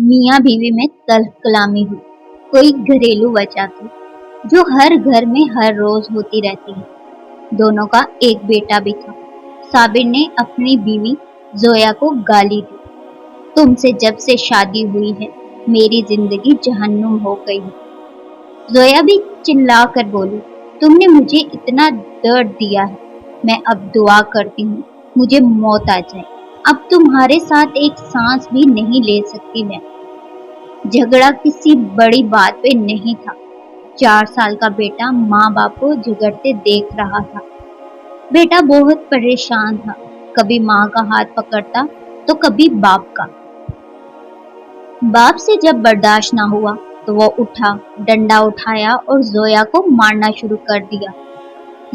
मियाँ बीवी में तल्ख कलामी हुई। कोई घरेलू वजह थी जो हर घर में हर रोज होती रहती है। दोनों का एक बेटा भी था। साबिर ने अपनी बीवी जोया को गाली दी, तुमसे जब से शादी हुई है मेरी जिंदगी जहन्नुम हो गई है। जोया भी चिल्ला कर बोली, तुमने मुझे इतना दर्द दिया है, मैं अब दुआ करती हूँ मुझे मौत आ जाए। अब तुम्हारे साथ एक सांस भी नहीं ले सकती मैं। झगड़ा किसी बड़ी बात पे नहीं था। 4 साल का बेटा माँ बाप को झगड़ते देख रहा था। बेटा बहुत परेशान था, कभी माँ का हाथ पकड़ता तो कभी बाप का। बाप से जब बर्दाश्त ना हुआ तो वो उठा, डंडा उठाया और जोया को मारना शुरू कर दिया।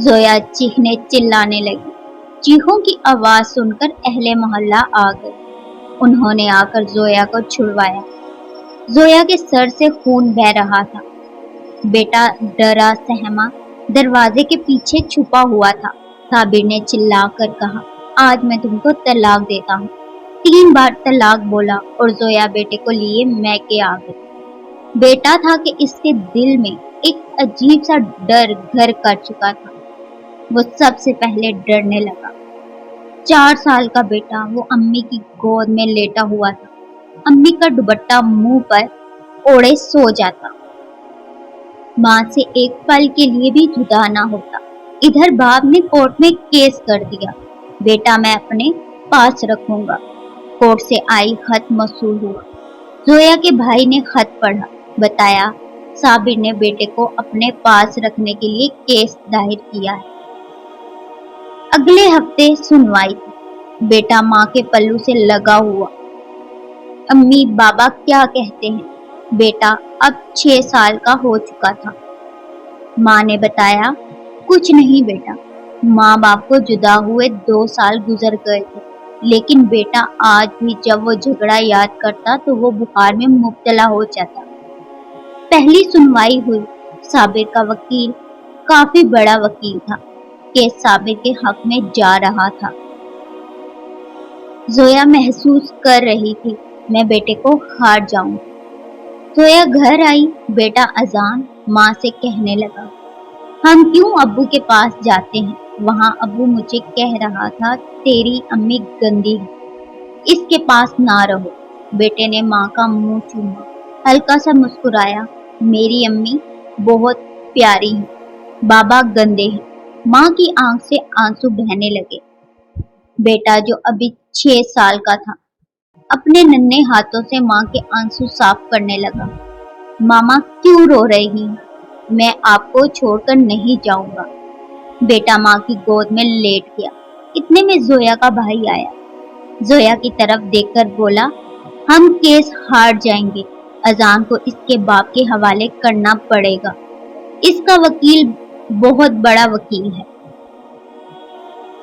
जोया चीखने चिल्लाने लगी। चीखों की आवाज सुनकर अहले मोहल्ला आ गए। उन्होंने आकर जोया को छुड़वाया। जोया के सर से खून बह रहा था। बेटा डरा सहमा दरवाजे के पीछे छुपा हुआ था। साबिर ने चिल्लाकर कहा, आज मैं तुमको तलाक देता हूँ। 3 बार तलाक बोला और जोया बेटे को लिए मैके आ गई। बेटा था कि इसके दिल में एक अजीब सा डर घर कर चुका था। वो सबसे पहले डरने लगा। 4 साल का बेटा वो अम्मी की गोद में लेटा हुआ था। अम्मी का दुपट्टा मुंह पर ओढ़े सो जाता। माँ से एक पल के लिए भी जुदा ना होता। इधर बाप ने कोर्ट में केस कर दिया, बेटा मैं अपने पास रखूंगा। कोर्ट से आई खत मौसूल हुआ। जोया के भाई ने खत पढ़ा, बताया साबिर ने बेटे को अपने पास रखने के लिए केस दायर किया है। अगले हफ्ते सुनवाई थी। बेटा माँ के पल्लू से लगा हुआ। अम्मी बाबा क्या कहते हैं? बेटा अब 6 साल का हो चुका था। माँ ने बताया, कुछ नहीं बेटा, माँ बाप को जुदा हुए 2 साल गुजर गए थे, लेकिन बेटा आज भी जब वो झगड़ा याद करता तो वो बुखार में मुब्तला हो जाता। पहली सुनवाई हुई। साबिर का वकील काफी बड़ा वकील था। केस साबिर के हक में जा रहा था। जोया महसूस कर रही थी मैं बेटे को हार जाऊं। जोया घर आई। बेटा अजान माँ से कहने लगा, हम क्यों अब्बू के पास जाते हैं? वहाँ अब्बू मुझे कह रहा था तेरी अम्मी गंदी है, इसके पास ना रहो। बेटे ने माँ का मुंह चूमा, हल्का सा मुस्कुराया, मेरी अम्मी बहुत प्यारी है, बाबा गंदे हैं। माँ की आंख से आंसू बहने लगे। बेटा जो अभी 6 साल का था अपने नन्हे हाथों से माँ के आंसू साफ करने लगा। मामा क्यों रो रही हैं? मैं आपको छोड़कर नहीं जाऊंगा। बेटा माँ की गोद में लेट गया। इतने में जोया का भाई आया। जोया की तरफ देखकर बोला, हम केस हार जाएंगे, अजान को इसके बाप के हवाले करना पड़ेगा। इसका वकील बहुत बड़ा वकील है।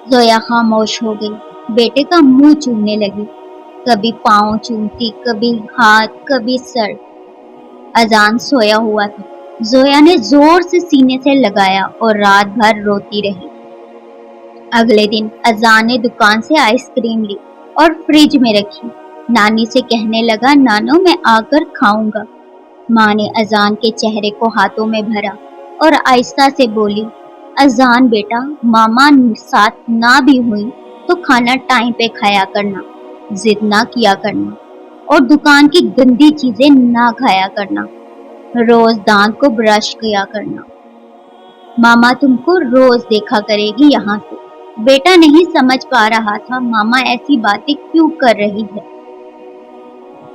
जोया खामोश हो गई। बेटे का मुंह चूमने लगी, कभी पाँव चूमती, कभी हाथ, कभी सर। अजान सोया हुआ था। जोया ने जोर से सीने से लगाया और रात भर रोती रही। अगले दिन अजान ने दुकान से आइसक्रीम ली और फ्रिज में रखी। नानी से कहने लगा, नानो मैं आकर खाऊंगा। माँ ने अजान के चेहरे को हाथों में भरा और आहिस्ता से बोली, अजान बेटा, मामा साथ ना भी हुई तो खाना टाइम पे खाया करना, जिद ना किया करना और दुकान की गंदी चीजें ना खाया करना। रोज दांत को ब्रश किया करना। मामा तुमको रोज देखा करेगी यहाँ से। बेटा नहीं समझ पा रहा था मामा ऐसी बातें क्यों कर रही है।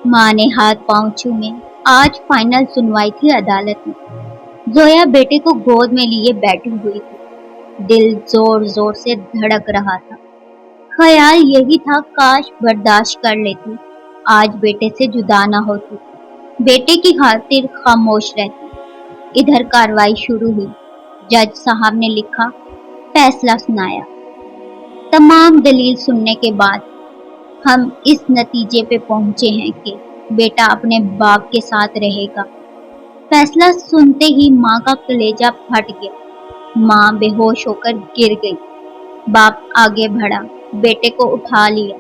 माँ ने हाथ पांव छूमे। आज फाइनल सुनवाई थी अदालत में। जोया बेटे को गोद में लिए बैठी हुई थी। दिल जोर जोर से धड़क रहा था। ख्याल यही था, काश बर्दाश्त कर लेती, आज बेटे से जुदा ना होती, बेटे की खातिर खामोश रहती। इधर कार्रवाई शुरू हुई। जज साहब ने लिखा, फैसला सुनाया। तमाम दलील सुनने के बाद हम इस नतीजे पे पहुंचे हैं कि बेटा अपने बाप के साथ रहेगा। फैसला सुनते ही माँ का कलेजा फट गया। माँ बेहोश होकर गिर गई। बाप आगे बढ़ा, बेटे को उठा लिया।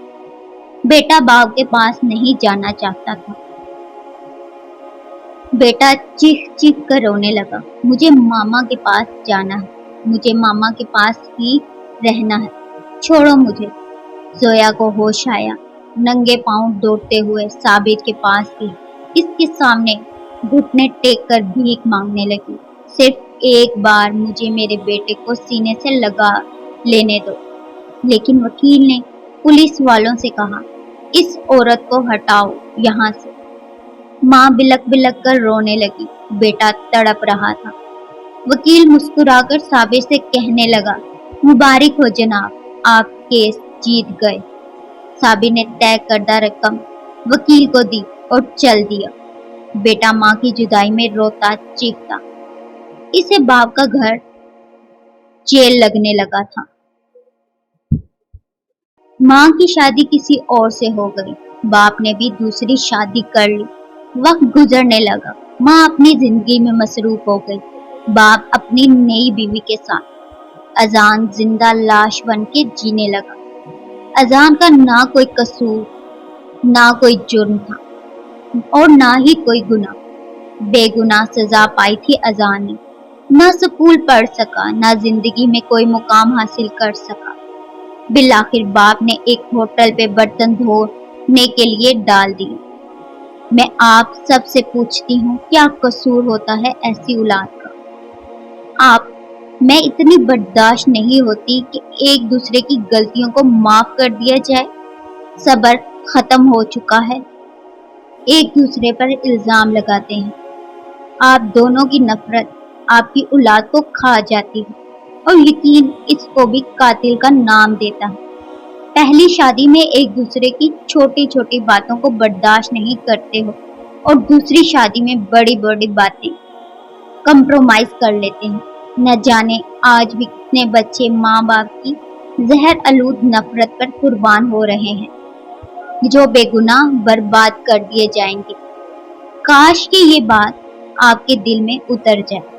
बेटा बाप के पास नहीं जाना चाहता था। बेटा चीख चीख कर रोने लगा। मुझे मामा के पास जाना है, मुझे मामा के पास ही रहना है, छोड़ो मुझे। जोया को होश आया, नंगे पांव दौड़ते हुए साबिर के पास गई। इसके सामने घुटने टेक कर भीख मांगने लगी। सिर्फ एक बार मुझे मेरे बेटे को सीने से लगा लेने दो। लेकिन वकील ने पुलिस वालों से कहा, इस औरत को हटाओ यहाँ से। माँ बिलक बिलक कर रोने लगी। बेटा तड़प रहा था। वकील मुस्कुराकर साबिर से कहने लगा, मुबारक हो जनाब, आप केस जीत गए। साबिर ने तय करदा रकम वकील को दी और चल दिया। बेटा माँ की जुदाई में रोता चीखता। इसे बाप का घर जेल लगने लगा था। माँ की शादी किसी और से हो गई, बाप ने भी दूसरी शादी कर ली। वक्त गुजरने लगा, माँ अपनी जिंदगी में मसरूफ हो गई, बाप अपनी नई बीवी के साथ। अजान जिंदा लाश बन के जीने लगा। अजान का ना कोई कसूर, ना कोई जुर्म था और ना ही कोई गुनाह। बेगुनाह सजा पाई थी अजान ने। ना स्कूल पढ़ सका, ना जिंदगी में कोई मुकाम हासिल कर सका। बिलाखिर बाप ने एक होटल पे बर्तन धोने के लिए डाल दिए। मैं आप सब से पूछती हूँ, क्या कसूर होता है ऐसी औलाद का? मैं इतनी बर्दाश्त नहीं होती कि एक दूसरे की गलतियों को माफ कर दिया जाए। सब्र खत्म हो चुका है। एक दूसरे पर इल्जाम लगाते हैं। आप दोनों की नफरत आपकी औलाद को खा जाती है और यकीन इसको भी कातिल का नाम देता है। पहली शादी में एक दूसरे की छोटी छोटी बातों को बर्दाश्त नहीं करते हो और दूसरी शादी में बड़ी बड़ी बातें कंप्रोमाइज कर लेते हैं। न जाने आज भी कितने बच्चे माँ बाप की जहर आलूद नफरत पर कुर्बान हो रहे हैं, जो बेगुनाह बर्बाद कर दिए जाएंगे। काश कि ये बात आपके दिल में उतर जाए।